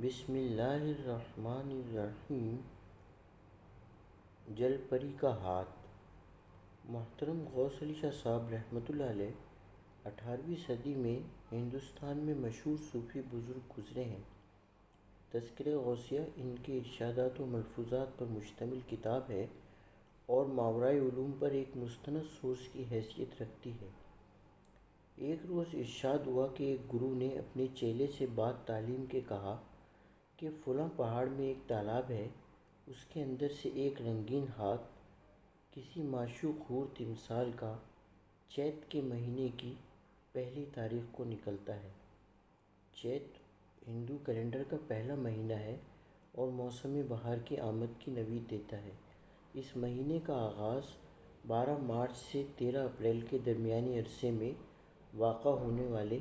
بسم اللہ الرحمن الرحیم۔ جل پری کا ہاتھ۔ محترم غوث علی شاہ صاحب رحمۃ اللہ علیہ 18ویں صدی میں ہندوستان میں مشہور صوفی بزرگ گزرے ہیں۔ تذکرہ غوثیہ ان کے ارشادات و ملفوظات پر مشتمل کتاب ہے اور ماورائے علوم پر ایک مستند سورس کی حیثیت رکھتی ہے۔ ایک روز ارشاد ہوا کہ ایک گرو نے اپنے چیلے سے بات تعلیم کے کہا کہ فلاں پہاڑ میں ایک تالاب ہے، اس کے اندر سے ایک رنگین ہاتھ کسی معشوق حور تمثال کا چیت کے مہینے کی پہلی تاریخ کو نکلتا ہے۔ چیت ہندو کیلنڈر کا پہلا مہینہ ہے اور موسم بہار کی آمد کی نوید دیتا ہے۔ اس مہینے کا آغاز 12 مارچ سے 13 اپریل کے درمیانی عرصے میں واقع ہونے والے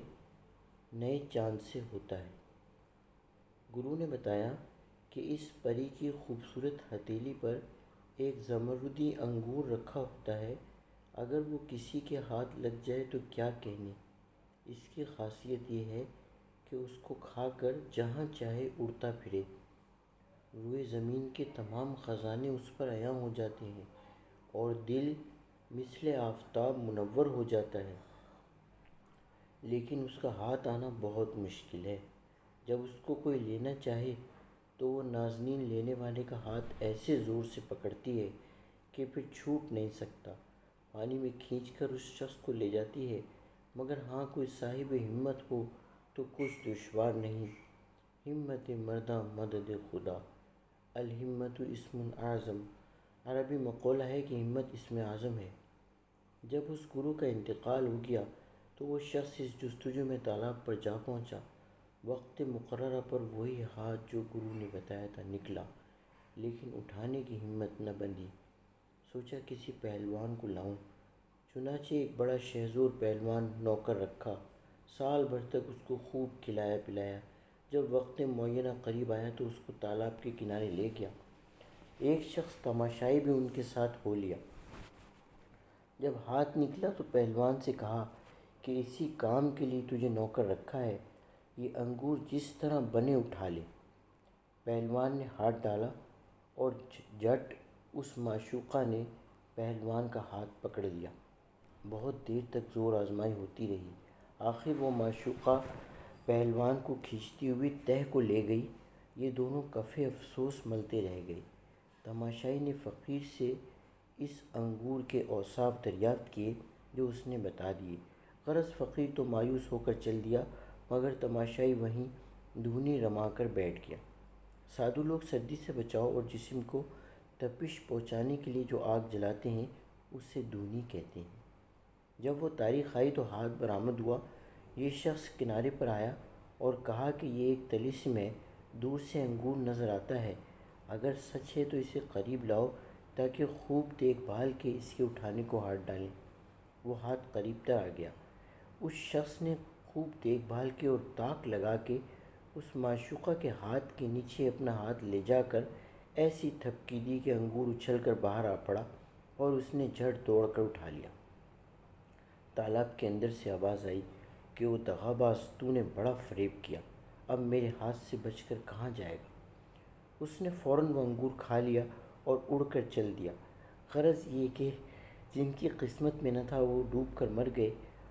نئے چاند سے ہوتا ہے۔ گرو نے بتایا کہ اس پری کی خوبصورت ہتھیلی پر ایک زمردی انگور رکھا ہوتا ہے، اگر وہ کسی کے ہاتھ لگ جائے تو کیا کہنے۔ اس کی خاصیت یہ ہے کہ اس کو کھا کر جہاں چاہے اڑتا پھرے۔ روئے زمین کے تمام خزانے اس پر عیاں ہو جاتے ہیں اور دل مثل آفتاب منور ہو جاتا ہے، لیکن اس کا ہاتھ آنا بہت مشکل ہے۔ جب اس کو کوئی لینا چاہے تو وہ نازنین لینے والے کا ہاتھ ایسے زور سے پکڑتی ہے کہ پھر چھوٹ نہیں سکتا۔ پانی میں کھینچ کر اس شخص کو لے جاتی ہے، مگر ہاں کوئی صاحب ہمت ہو تو کچھ دشوار نہیں۔ ہمت مرداں مدد خدا، الہمت اسم اعظم۔ عربی مقولہ ہے کہ ہمت اسم اعظم ہے۔ جب اس گرو کا انتقال ہو گیا تو وہ شخص اس جستجو میں تالاب پر جا پہنچا۔ وقت مقررہ پر وہی ہاتھ جو گرو نے بتایا تھا نکلا، لیکن اٹھانے کی ہمت نہ بندھی۔ سوچا کسی پہلوان کو لاؤں، چنانچہ ایک بڑا شہزور پہلوان نوکر رکھا۔ سال بھر تک اس کو خوب کھلایا پلایا۔ جب وقت معینہ قریب آیا تو اس کو تالاب کے کنارے لے گیا۔ ایک شخص تماشائی بھی ان کے ساتھ ہو لیا۔ جب ہاتھ نکلا تو پہلوان سے کہا کہ اسی کام کے لیے تجھے نوکر رکھا ہے، یہ انگور جس طرح بنے اٹھا لے۔ پہلوان نے ہاتھ ڈالا اور جھٹ اس معشوقہ نے پہلوان کا ہاتھ پکڑ لیا۔ بہت دیر تک زور آزمائی ہوتی رہی۔ آخر وہ معشوقہ پہلوان کو کھینچتی ہوئی تہہ کو لے گئی۔ یہ دونوں کف افسوس ملتے رہ گئے۔ تماشائی نے فقیر سے اس انگور کے اوصاف دریافت کیے جو اس نے بتا دیے۔ غرض فقیر تو مایوس ہو کر چل دیا، مگر تماشائی وہیں دھونی رما کر بیٹھ گیا۔ سادھو لوگ سردی سے بچاؤ اور جسم کو تپش پہنچانے کے لیے جو آگ جلاتے ہیں اسے دھونی کہتے ہیں۔ جب وہ تاریخ آئی تو ہاتھ برآمد ہوا۔ یہ شخص کنارے پر آیا اور کہا کہ یہ ایک طلسم ہے، دور سے انگور نظر آتا ہے، اگر سچ ہے تو اسے قریب لاؤ تاکہ خوب دیکھ بھال کے اس کے اٹھانے کو ہاتھ ڈالیں۔ وہ ہاتھ قریب تر آ گیا۔ اس شخص نے خوب دیکھ بھال کی اور تاک لگا کے اس معشوقہ کے ہاتھ کے نیچے اپنا ہاتھ لے جا کر ایسی تھپکی دی کہ انگور اچھل کر باہر آ پڑا اور اس نے جھٹ دوڑ کر اٹھا لیا۔ تالاب کے اندر سے آواز آئی کہ او دغا باز، تو نے بڑا فریب کیا، اب میرے ہاتھ سے بچ کر کہاں جائے گا۔ اس نے فوراً وہ انگور کھا لیا اور اڑ کر چل دیا۔ غرض یہ کہ جن کی قسمت میں نہ تھا وہ ڈوب کر مر گئے،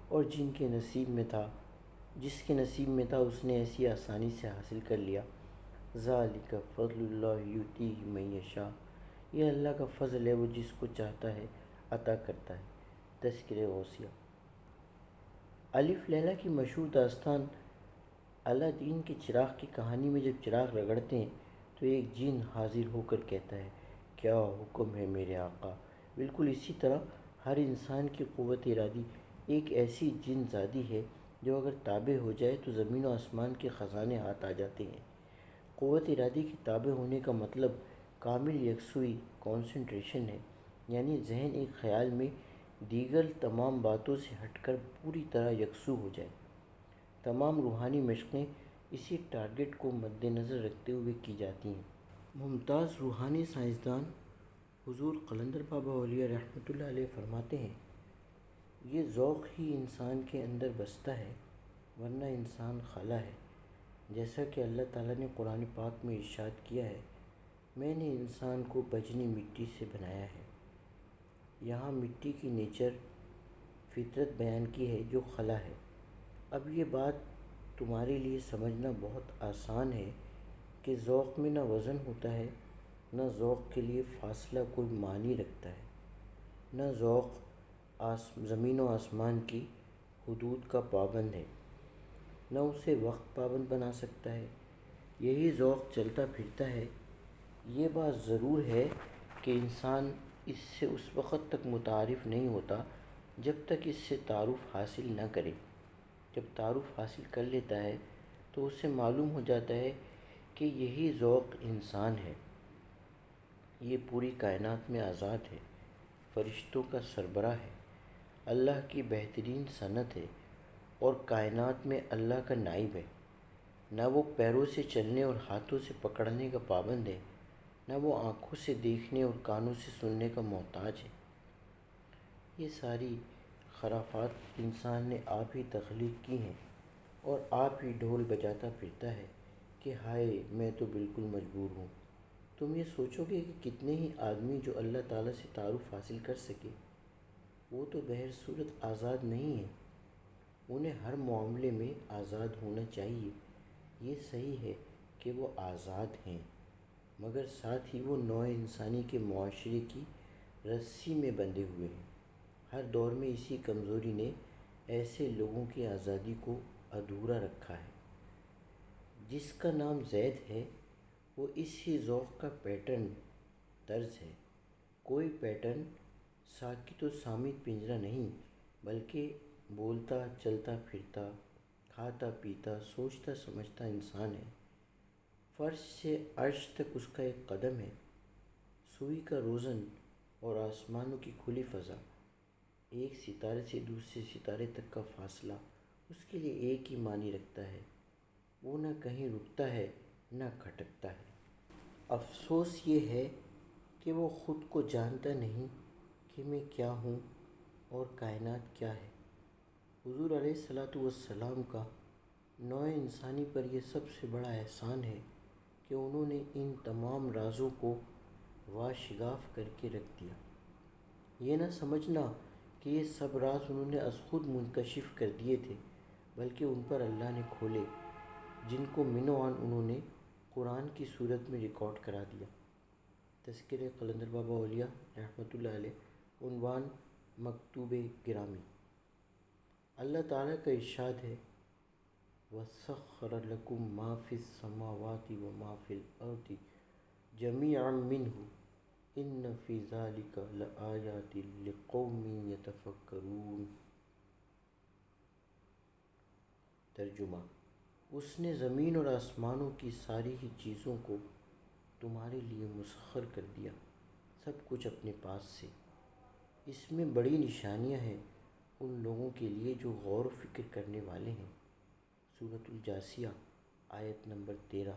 اور جس کے نصیب میں تھا اس نے ایسی آسانی سے حاصل کر لیا۔ ذالک فضل اللہ یؤتیہ من یشاء۔ یہ اللہ کا فضل ہے، وہ جس کو چاہتا ہے عطا کرتا ہے۔ تذکرہ غوثیہ۔ الف لیلہ کی مشہور داستان الادین کے چراغ کی کہانی میں جب چراغ رگڑتے ہیں تو ایک جن حاضر ہو کر کہتا ہے، کیا حکم ہے میرے آقا۔ بالکل اسی طرح ہر انسان کی قوت ارادی ایک ایسی جن زادی ہے جو اگر تابع ہو جائے تو زمین و آسمان کے خزانے ہاتھ آ جاتے ہیں۔ قوت ارادی کے تابع ہونے کا مطلب کامل یکسوئی کنسنٹریشن ہے، یعنی ذہن ایک خیال میں دیگر تمام باتوں سے ہٹ کر پوری طرح یکسو ہو جائے۔ تمام روحانی مشقیں اسی ٹارگٹ کو مد نظر رکھتے ہوئے کی جاتی ہیں۔ ممتاز روحانی سائنسدان حضور قلندر بابا اولیاء رحمۃ اللہ علیہ فرماتے ہیں، یہ ذوق ہی انسان کے اندر بستا ہے، ورنہ انسان خلا ہے۔ جیسا کہ اللہ تعالیٰ نے قرآن پاک میں ارشاد کیا ہے، میں نے انسان کو بجنی مٹی سے بنایا ہے۔ یہاں مٹی کی نیچر فطرت بیان کی ہے جو خلا ہے۔ اب یہ بات تمہارے لیے سمجھنا بہت آسان ہے کہ ذوق میں نہ وزن ہوتا ہے، نہ ذوق کے لیے فاصلہ کوئی معنی رکھتا ہے، نہ ذوق زمین و آسمان کی حدود کا پابند ہے، نہ اسے وقت پابند بنا سکتا ہے۔ یہی ذوق چلتا پھرتا ہے۔ یہ بات ضرور ہے کہ انسان اس سے اس وقت تک متعارف نہیں ہوتا جب تک اس سے تعارف حاصل نہ کرے۔ جب تعارف حاصل کر لیتا ہے تو اسے معلوم ہو جاتا ہے کہ یہی ذوق انسان ہے۔ یہ پوری کائنات میں آزاد ہے، فرشتوں کا سربراہ ہے، اللہ کی بہترین صنعت ہے اور کائنات میں اللہ کا نائب ہے۔ نہ وہ پیروں سے چلنے اور ہاتھوں سے پکڑنے کا پابند ہے، نہ وہ آنکھوں سے دیکھنے اور کانوں سے سننے کا محتاج ہے۔ یہ ساری خرافات انسان نے آپ ہی تخلیق کی ہیں اور آپ ہی ڈھول بجاتا پھرتا ہے کہ ہائے میں تو بالکل مجبور ہوں۔ تم یہ سوچو گے کہ کتنے ہی آدمی جو اللہ تعالیٰ سے تعارف حاصل کر سکے، وہ تو بہر صورت آزاد نہیں ہیں۔ انہیں ہر معاملے میں آزاد ہونا چاہیے۔ یہ صحیح ہے کہ وہ آزاد ہیں، مگر ساتھ ہی وہ نوع انسانی کے معاشرے کی رسی میں بندھے ہوئے ہیں۔ ہر دور میں اسی کمزوری نے ایسے لوگوں کی آزادی کو ادھورا رکھا ہے۔ جس کا نام زید ہے، وہ اس ہی ذوق کا پیٹرن طرز ہے۔ کوئی پیٹرن ساکت و صامت پنجرہ نہیں، بلکہ بولتا، چلتا پھرتا، کھاتا پیتا، سوچتا سمجھتا انسان ہے۔ فرش سے عرش تک اس کا ایک قدم ہے۔ سوئی کا روزن اور آسمانوں کی کھلی فضا، ایک ستارے سے دوسرے ستارے تک کا فاصلہ اس کے لیے ایک ہی معنی رکھتا ہے۔ وہ نہ کہیں رکتا ہے نہ کھٹکتا ہے۔ افسوس یہ ہے کہ وہ خود کو جانتا نہیں کہ میں کیا ہوں اور کائنات کیا ہے۔ حضور علیہ السلام کا نوع انسانی پر یہ سب سے بڑا احسان ہے کہ انہوں نے ان تمام رازوں کو واشگاف کر کے رکھ دیا۔ یہ نہ سمجھنا کہ یہ سب راز انہوں نے از خود منکشف کر دیے تھے، بلکہ ان پر اللہ نے کھولے، جن کو من و عن انہوں نے قرآن کی صورت میں ریکارڈ کرا دیا۔ تذکرہ قلندر بابا اولیاء رحمۃ اللہ علیہ، عنوان مکتوب گرامی۔ اللہ تعالیٰ کا ارشاد ہے، وَسَخَّرَ لَكُم مَّا فِي السَّمَاوَاتِ وَمَا فِي الْأَرْضِ جَمِيعًا مِّنْهُ إِنَّ فِي ذَلِكَ لَآيَاتٍ لِقَوْمٍ يَتَفَكَّرُونَ۔ ترجمہ: اس نے زمین اور آسمانوں کی ساری ہی چیزوں کو تمہارے لیے مسخر کر دیا، سب کچھ اپنے پاس سے۔ اس میں بڑی نشانیاں ہیں ان لوگوں کے لیے جو غور و فکر کرنے والے ہیں۔ سورۃ الجاثیہ آیت نمبر 13۔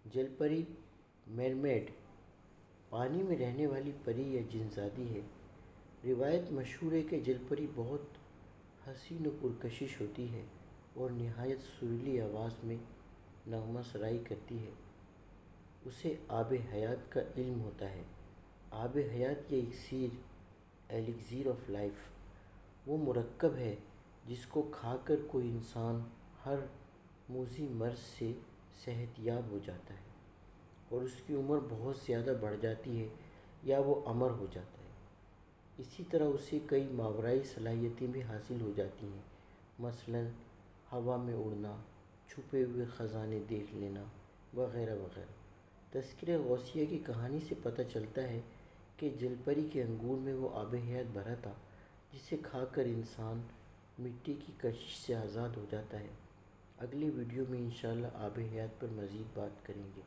جل پری، میرمیڈ، پانی میں رہنے والی پری یا جن زادی ہے۔ روایت مشہور ہے کہ جل پری بہت حسین و پرکشش ہوتی ہے اور نہایت سریلی آواز میں نغمہ سرائی کرتی ہے۔ اسے آب حیات کا علم ہوتا ہے۔ آب حیات یا اکسیر، ایلیکزیر آف لائف، وہ مرکب ہے جس کو کھا کر کوئی انسان ہر موذی مرض سے صحت یاب ہو جاتا ہے اور اس کی عمر بہت زیادہ بڑھ جاتی ہے یا وہ امر ہو جاتا ہے۔ اسی طرح اسے کئی ماورائی صلاحیتیں بھی حاصل ہو جاتی ہیں، مثلاً ہوا میں اڑنا، چھپے ہوئے خزانے دیکھ لینا، وغیرہ وغیرہ۔ تذکرہ غوثیہ کی کہانی سے پتہ چلتا ہے کہ جل پری کے انگور میں وہ آب حیات بھرا تھا جسے کھا کر انسان مٹی کی کشش سے آزاد ہو جاتا ہے۔ اگلی ویڈیو میں انشاءاللہ آب حیات پر مزید بات کریں گے۔